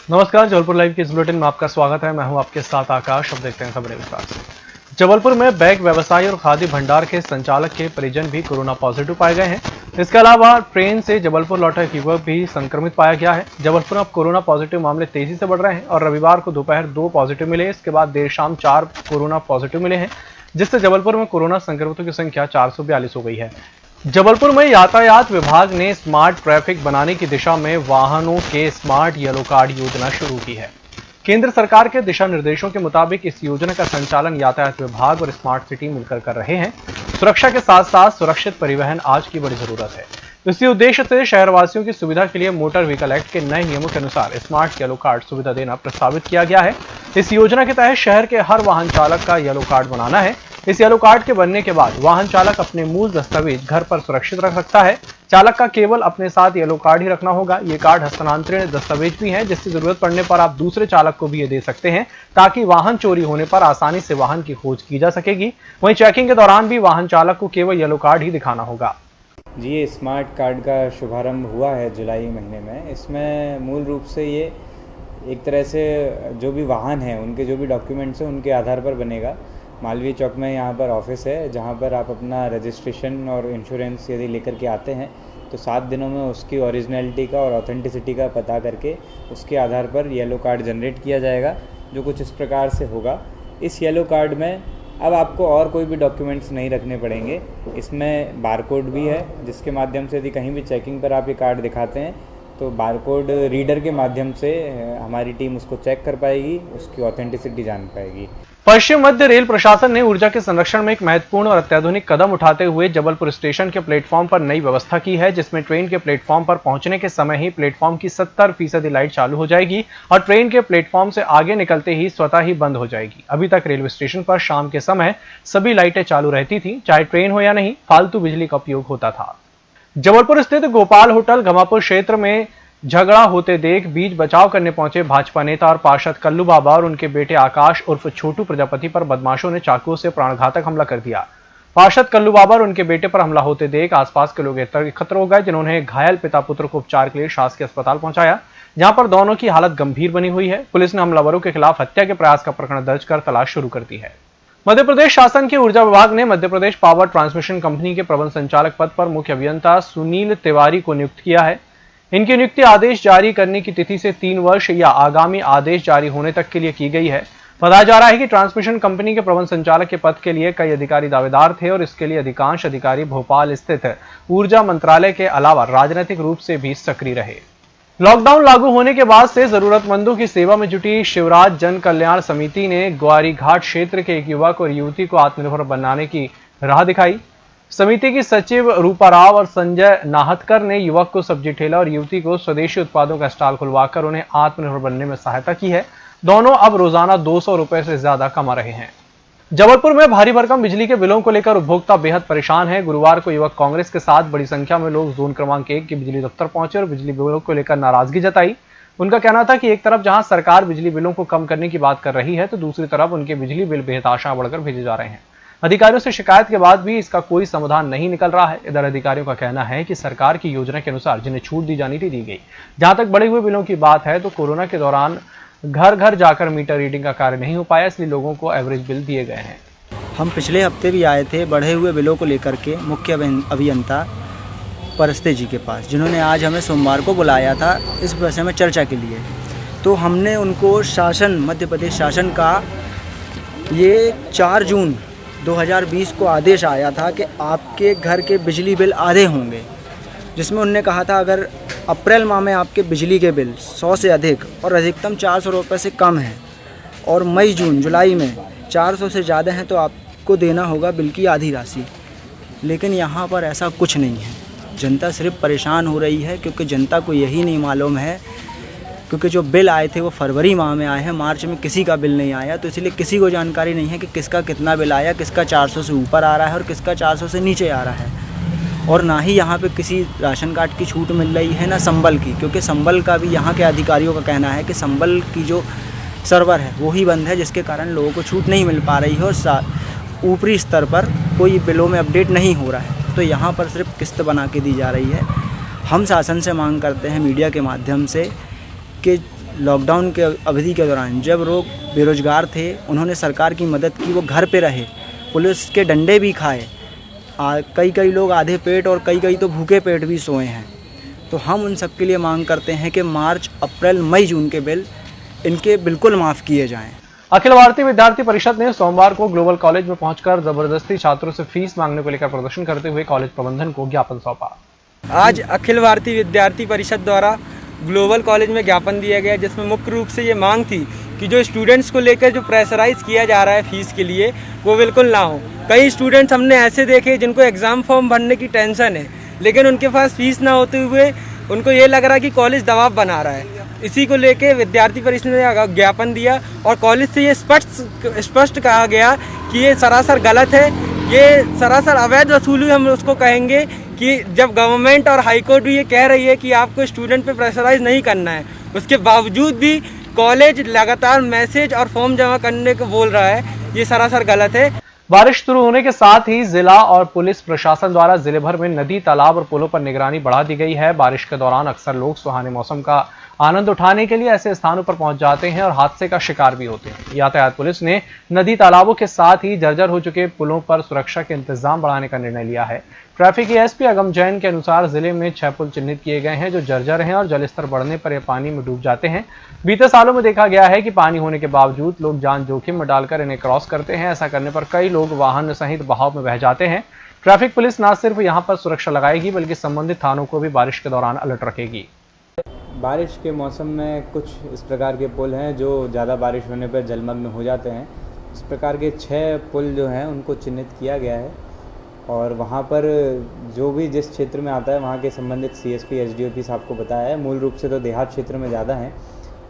नमस्कार, जबलपुर लाइव के इस बुलेटिन में आपका स्वागत है। मैं हूं आपके साथ आकाश। अब देखते हैं खबरें विस्तार से। जबलपुर में बैग व्यवसायी और खाद्य भंडार के संचालक के परिजन भी कोरोना पॉजिटिव पाए गए हैं। इसके अलावा ट्रेन से जबलपुर लौटा एक युवक भी संक्रमित पाया गया है। जबलपुर में अब कोरोना पॉजिटिव मामले तेजी से बढ़ रहे हैं और रविवार को दोपहर 2 पॉजिटिव मिले। इसके बाद देर शाम 4 कोरोना पॉजिटिव मिले हैं, जिससे जबलपुर में कोरोना संक्रमितों की संख्या 442 हो गई है। जबलपुर में यातायात विभाग ने स्मार्ट ट्रैफिक बनाने की दिशा में वाहनों के स्मार्ट येलो कार्ड योजना शुरू की है। केंद्र सरकार के दिशा निर्देशों के मुताबिक इस योजना का संचालन यातायात विभाग और स्मार्ट सिटी मिलकर कर रहे हैं। सुरक्षा के साथ साथ सुरक्षित परिवहन आज की बड़ी जरूरत है। इसी उद्देश्य से शहरवासियों की सुविधा के लिए मोटर व्हीकल एक्ट के नए नियमों के अनुसार स्मार्ट येलो कार्ड सुविधा देना प्रस्तावित किया गया है। इस योजना के तहत शहर के हर वाहन चालक का येलो कार्ड बनाना है। इस येलो कार्ड के बनने के बाद वाहन चालक अपने मूल दस्तावेज घर पर सुरक्षित रख सकता है। चालक का केवल अपने साथ येलो कार्ड ही रखना होगा। ये कार्ड हस्तांतरणीय दस्तावेज भी हैं, जिसकी जरूरत पड़ने पर आप दूसरे चालक को भी ये दे सकते हैं, ताकि वाहन चोरी होने पर आसानी से वाहन की खोज की जा सकेगी। वहीं चेकिंग के दौरान भी वाहन चालक को केवल येलो कार्ड ही दिखाना होगा। जी, ये स्मार्ट कार्ड का शुभारंभ हुआ है जुलाई महीने में। इसमें मूल रूप से ये एक तरह से जो भी वाहन हैं उनके जो भी डॉक्यूमेंट्स हैं उनके आधार पर बनेगा। मालवीय चौक में यहाँ पर ऑफिस है, जहाँ पर आप अपना रजिस्ट्रेशन और इंश्योरेंस यदि लेकर के आते हैं तो 7 दिनों में उसकी ओरिजिनलिटी का और ऑथेंटिसिटी का पता करके उसके आधार पर येलो कार्ड जनरेट किया जाएगा, जो कुछ इस प्रकार से होगा। इस येलो कार्ड में अब आपको और कोई भी डॉक्यूमेंट्स नहीं रखने पड़ेंगे। इसमें बारकोड भी है, जिसके माध्यम से यदि कहीं भी चेकिंग पर आप ये कार्ड दिखाते हैं तो बारकोड रीडर के माध्यम से हमारी टीम उसको चेक कर पाएगी, उसकी ऑथेंटिसिटी जान पाएगी। पश्चिम मध्य रेल प्रशासन ने ऊर्जा के संरक्षण में एक महत्वपूर्ण और अत्याधुनिक कदम उठाते हुए जबलपुर स्टेशन के प्लेटफॉर्म पर नई व्यवस्था की है, जिसमें ट्रेन के प्लेटफॉर्म पर पहुंचने के समय ही प्लेटफॉर्म की 70% लाइट चालू हो जाएगी और ट्रेन के प्लेटफॉर्म से आगे निकलते ही स्वतः ही बंद हो जाएगी। अभी तक रेलवे स्टेशन पर शाम के समय सभी लाइटें चालू रहती थी, चाहे ट्रेन हो या नहीं, फालतू बिजली का उपयोग होता था। जबलपुर स्थित गोपाल होटल गमापुर क्षेत्र में झगड़ा होते देख बीच बचाव करने पहुंचे भाजपा नेता और पार्षद कल्लू बाबा और उनके बेटे आकाश उर्फ छोटू प्रजापति पर बदमाशों ने चाकू से प्राणघातक हमला कर दिया। पार्षद कल्लू बाबा और उनके बेटे पर हमला होते देख आसपास के लोग एकत्र हो गए, जिन्होंने घायल पिता पुत्र को उपचार के लिए शासकीय अस्पताल पहुंचाया, जहां पर दोनों की हालत गंभीर बनी हुई है। पुलिस ने हमलावरों के खिलाफ हत्या के प्रयास का प्रकरण दर्ज कर तलाश शुरू कर दी है। मध्य प्रदेश शासन के ऊर्जा विभाग ने Madhya Pradesh power transmission company के प्रबंध संचालक पद पर मुख्य अभियंता सुनील तिवारी को नियुक्त किया है। इनकी नियुक्ति आदेश जारी करने की तिथि से 3 वर्ष या आगामी आदेश जारी होने तक के लिए की गई है। बताया जा रहा है कि ट्रांसमिशन कंपनी के प्रबंध संचालक के पद के लिए कई अधिकारी दावेदार थे और इसके लिए अधिकांश अधिकारी भोपाल स्थित ऊर्जा मंत्रालय के अलावा राजनीतिक रूप से भी सक्रिय रहे। लॉकडाउन लागू होने के बाद से जरूरतमंदों की सेवा में जुटी शिवराज जन कल्याण समिति ने ग्वारी घाट क्षेत्र के एक युवक और युवती को आत्मनिर्भर बनाने की राह दिखाई। समिति की सचिव रूपा राव और संजय नाहटकर ने युवक को सब्जी ठेला और युवती को स्वदेशी उत्पादों का स्टॉल खुलवाकर उन्हें आत्मनिर्भर बनने में सहायता की है। दोनों अब रोजाना 200 रुपए से ज्यादा कमा रहे हैं। जबलपुर में भारी भरकम बिजली के बिलों को लेकर उपभोक्ता बेहद परेशान है। गुरुवार को युवक कांग्रेस के साथ बड़ी संख्या में लोग जोन क्रमांक 1 के बिजली दफ्तर पहुंचे और बिजली बिलों को लेकर नाराजगी जताई। उनका कहना था कि एक तरफ जहां सरकार बिजली बिलों को कम करने की बात कर रही है, तो दूसरी तरफ उनके बिजली बिल बेहताशा बढ़कर भेजे जा रहे हैं। अधिकारियों से शिकायत के बाद भी इसका कोई समाधान नहीं निकल रहा है। इधर अधिकारियों का कहना है कि सरकार की योजना के अनुसार जिन्हें छूट दी जानी थी दी गई। जहां तक बढ़े हुए बिलों की बात है, तो कोरोना के दौरान घर घर जाकर मीटर रीडिंग का कार्य नहीं हो पाया, इसलिए लोगों को एवरेज बिल दिए गए हैं। हम पिछले हफ्ते भी आए थे बढ़े हुए बिलों को लेकर के मुख्य अभियंता परस्ते जी के पास, जिन्होंने आज हमें सोमवार को बुलाया था इस विषय में चर्चा के लिए। तो हमने उनको शासन, मध्य प्रदेश शासन का ये 4 जून 2020 को आदेश आया था कि आपके घर के बिजली बिल आधे होंगे, जिसमें उन्होंने कहा था अगर अप्रैल माह में आपके बिजली के बिल 100 से अधिक और अधिकतम 400 रुपये से कम हैं और मई जून जुलाई में 400 से ज़्यादा हैं तो आपको देना होगा बिल की आधी राशि। लेकिन यहाँ पर ऐसा कुछ नहीं है। जनता सिर्फ परेशान हो रही है, क्योंकि जनता को यही नहीं मालूम है, क्योंकि जो बिल आए थे वो फरवरी माह में आए हैं, मार्च में किसी का बिल नहीं आया, तो इसलिए किसी को जानकारी नहीं है कि किसका कितना बिल आया, किसका 400 से ऊपर आ रहा है और किसका 400 से नीचे आ रहा है। और ना ही यहाँ पे किसी राशन कार्ड की छूट मिल रही है, ना संबल की, क्योंकि संबल का भी यहाँ के अधिकारियों का कहना है कि संबल की जो सर्वर है वो ही बंद है, जिसके कारण लोगों को छूट नहीं मिल पा रही है और ऊपरी स्तर पर कोई बिलों में अपडेट नहीं हो रहा है। तो यहाँ पर सिर्फ किस्त बना के दी जा रही है। हम शासन से मांग करते हैं मीडिया के माध्यम से कि लॉकडाउन के अवधि के दौरान जब लोग बेरोजगार थे, उन्होंने सरकार की मदद की, वो घर पे रहे, पुलिस के डंडे भी खाए, कई लोग आधे पेट और कई तो भूखे पेट भी सोए हैं। तो हम उन सब के लिए मांग करते हैं कि मार्च, अप्रैल, मई, जून के बिल इनके बिल्कुल माफ़ किए जाएं। अखिल भारतीय विद्यार्थी परिषद ने सोमवार को ग्लोबल कॉलेज में पहुंचकर जबरदस्ती छात्रों से फीस मांगने को लेकर प्रदर्शन करते हुए कॉलेज प्रबंधन को ज्ञापन सौंपा। आज अखिल भारतीय विद्यार्थी परिषद द्वारा ग्लोबल कॉलेज में ज्ञापन दिया गया, जिसमें मुख्य रूप से ये मांग थी कि जो स्टूडेंट्स को लेकर जो प्रेशराइज किया जा रहा है फीस के लिए, वो बिल्कुल ना हो। कई स्टूडेंट्स हमने ऐसे देखे जिनको एग्ज़ाम फॉर्म भरने की टेंशन है, लेकिन उनके पास फीस ना होते हुए उनको ये लग रहा है कि कॉलेज दबाव बना रहा है। इसी को लेके विद्यार्थी परिषद ने ज्ञापन दिया और कॉलेज से ये स्पष्ट कहा गया कि ये सरासर गलत है, ये सरासर अवैध वसूली हम उसको कहेंगे कि जब गवर्नमेंट और हाईकोर्ट भी ये कह रही है कि आपको स्टूडेंट पे प्रेशराइज नहीं करना है, उसके बावजूद भी कॉलेज लगातार मैसेज और फॉर्म जमा करने को बोल रहा है, ये सरासर गलत है। बारिश शुरू होने के साथ ही जिला और पुलिस प्रशासन द्वारा जिले भर में नदी, तालाब और पुलों पर निगरानी बढ़ा दी गई है। बारिश के दौरान अक्सर लोग सुहाने मौसम का आनंद उठाने के लिए ऐसे स्थानों पर पहुंच जाते हैं और हादसे का शिकार भी होते हैं। यातायात पुलिस ने नदी, तालाबों के साथ ही जर्जर हो चुके पुलों पर सुरक्षा के इंतजाम बढ़ाने का निर्णय लिया है। ट्रैफिक एएसपी अगम जैन के अनुसार जिले में 6 पुल चिन्हित किए गए हैं जो जर्जर हैं और जलस्तर बढ़ने पर ये पानी में डूब जाते हैं। बीते सालों में देखा गया है कि पानी होने के बावजूद लोग जान जोखिम में डालकर इन्हें क्रॉस करते हैं। ऐसा करने पर कई लोग वाहन सहित बहाव में बह जाते हैं। ट्रैफिक पुलिस न सिर्फ यहां पर सुरक्षा लगाएगी बल्कि संबंधित थानों को भी बारिश के दौरान अलर्ट रखेगी। बारिश के मौसम में कुछ इस प्रकार के पुल हैं जो ज़्यादा बारिश होने पर जलमग्न हो जाते हैं। इस प्रकार के 6 पुल जो हैं उनको चिन्हित किया गया है और वहाँ पर जो भी जिस क्षेत्र में आता है वहाँ के संबंधित सीएसपी, एसडीओपी साहब को बताया है। मूल रूप से तो देहात क्षेत्र में ज़्यादा हैं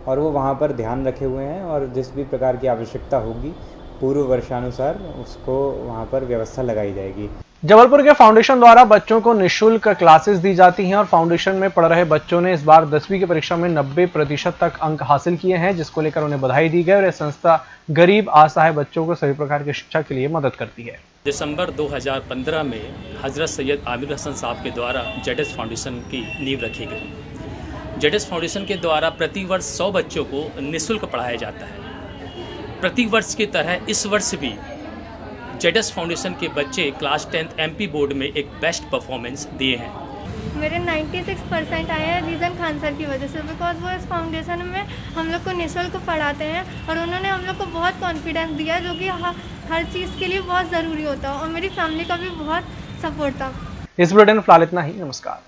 और वो वहाँ पर ध्यान रखे हुए हैं और जिस भी प्रकार की आवश्यकता होगी पूर्व वर्षानुसार उसको वहाँ पर व्यवस्था लगाई जाएगी। जबलपुर के फाउंडेशन द्वारा बच्चों को निःशुल्क क्लासेस दी जाती हैं और फाउंडेशन में पढ़ रहे बच्चों ने इस बार 10वीं की परीक्षा में 90% तक अंक हासिल किए हैं, जिसको लेकर उन्हें बधाई दी गई और यह संस्था गरीब असहाय बच्चों को सभी प्रकार की शिक्षा के लिए मदद करती है। दिसंबर 2015 में हजरत सैयद आमिर हसन साहब के द्वारा जेडएस फाउंडेशन की नींव रखी गई। जेडएस फाउंडेशन के द्वारा प्रतिवर्ष 100 बच्चों को निःशुल्क पढ़ाया जाता है। प्रतिवर्ष की तरह इस वर्ष भी जेडएस फाउंडेशन के बच्चे क्लास 10th एमपी बोर्ड में एक बेस्ट परफॉर्मेंस दिए हैं। मेरे 96% आए हैं रीज़न खान सर की वजह से, बिकॉज वो इस फाउंडेशन में हम लोग को निःशुल्क पढ़ाते हैं और उन्होंने हम लोग को बहुत कॉन्फिडेंस दिया जो कि हर चीज़ के लिए बहुत ज़रूरी होता है और मेरी फैमिली का भी बहुत सपोर्ट था। इस बुलेटिन में फिलहाल इतना ही। नमस्कार।